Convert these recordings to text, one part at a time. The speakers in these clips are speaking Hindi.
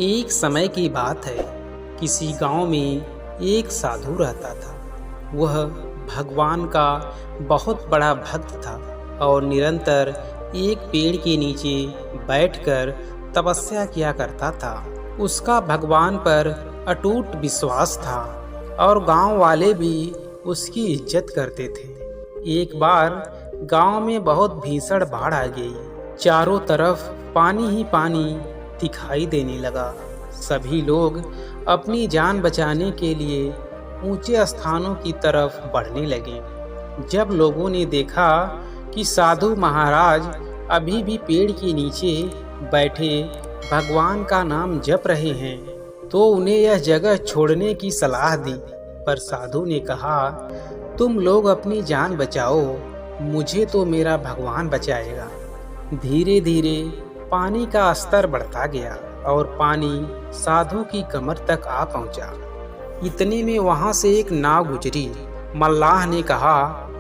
एक समय की बात है। किसी गांव में एक साधु रहता था। वह भगवान का बहुत बड़ा भक्त था और निरंतर एक पेड़ के नीचे बैठकर तपस्या किया करता था। उसका भगवान पर अटूट विश्वास था और गांव वाले भी उसकी इज्जत करते थे। एक बार गांव में बहुत भीषण बाढ़ आ गई। चारों तरफ पानी ही पानी दिखाई देने लगा। सभी लोग अपनी जान बचाने के लिए ऊंचे स्थानों की तरफ बढ़ने लगे। जब लोगों ने देखा कि साधु महाराज अभी भी पेड़ के नीचे बैठे भगवान का नाम जप रहे हैं, तो उन्हें यह जगह छोड़ने की सलाह दी। पर साधु ने कहा, तुम लोग अपनी जान बचाओ, मुझे तो मेरा भगवान बचाएगा। धीरे धीरे पानी का स्तर बढ़ता गया और पानी साधु की कमर तक आ पहुंचा। इतने में वहां से एक नाव गुजरी। मल्लाह ने कहा,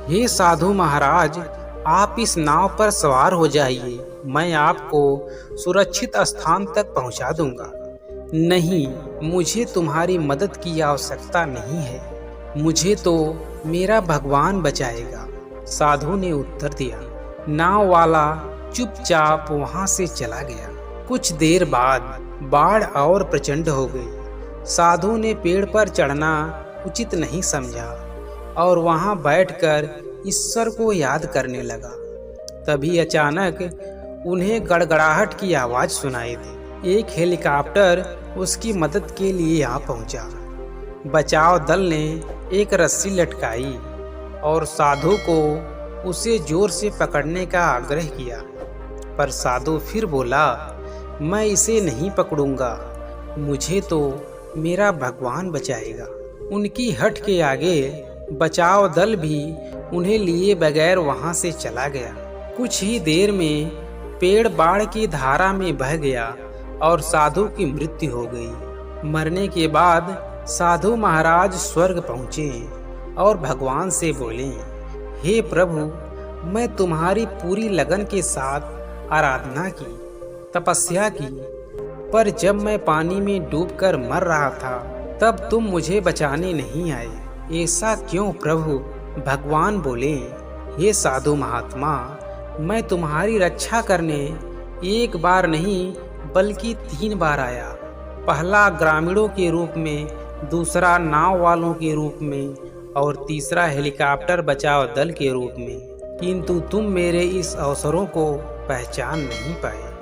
हे साधु महाराज, आप इस नाव पर सवार हो जाइए, मैं आपको सुरक्षित स्थान तक पहुंचा दूंगा। नहीं, मुझे तुम्हारी मदद की आवश्यकता नहीं है, मुझे तो मेरा भगवान बचाएगा, साधु ने उत्तर दिया। नाव वाला चुपचाप वहां से चला गया। कुछ देर बाद बाढ़ और प्रचंड हो गई। साधु ने पेड़ पर चढ़ना उचित नहीं समझा और वहां बैठकर ईश्वर को याद करने लगा। तभी अचानक उन्हें गड़गड़ाहट की आवाज सुनाई दी। एक हेलीकॉप्टर उसकी मदद के लिए आ पहुंचा। बचाव दल ने एक रस्सी लटकाई और साधु को उसे जोर से पकड़ने का आग्रह किया। पर साधु फिर बोला, मैं इसे नहीं पकड़ूंगा, मुझे तो मेरा भगवान बचाएगा। उनकी हट के आगे बचाव दल भी उन्हें लिए बगैर वहां से चला गया। कुछ ही देर में पेड़ बाढ़ की धारा में बह गया और साधु की मृत्यु हो गई। मरने के बाद साधु महाराज स्वर्ग पहुँचे और भगवान से बोले, हे प्रभु, मैं तुम्हारी पूरी लगन के साथ आराधना की, तपस्या की, पर जब मैं पानी में डूबकर मर रहा था तब तुम मुझे बचाने नहीं आए। ऐसा क्यों प्रभु? भगवान बोले, हे साधु महात्मा, मैं तुम्हारी रक्षा करने एक बार नहीं बल्कि 3 बार आया। पहला ग्रामीणों के रूप में, दूसरा नाव वालों के रूप में और तीसरा हेलीकॉप्टर बचाव दल के रूप में, किंतु तुम मेरे इस अवसरों को पहचान नहीं पाए।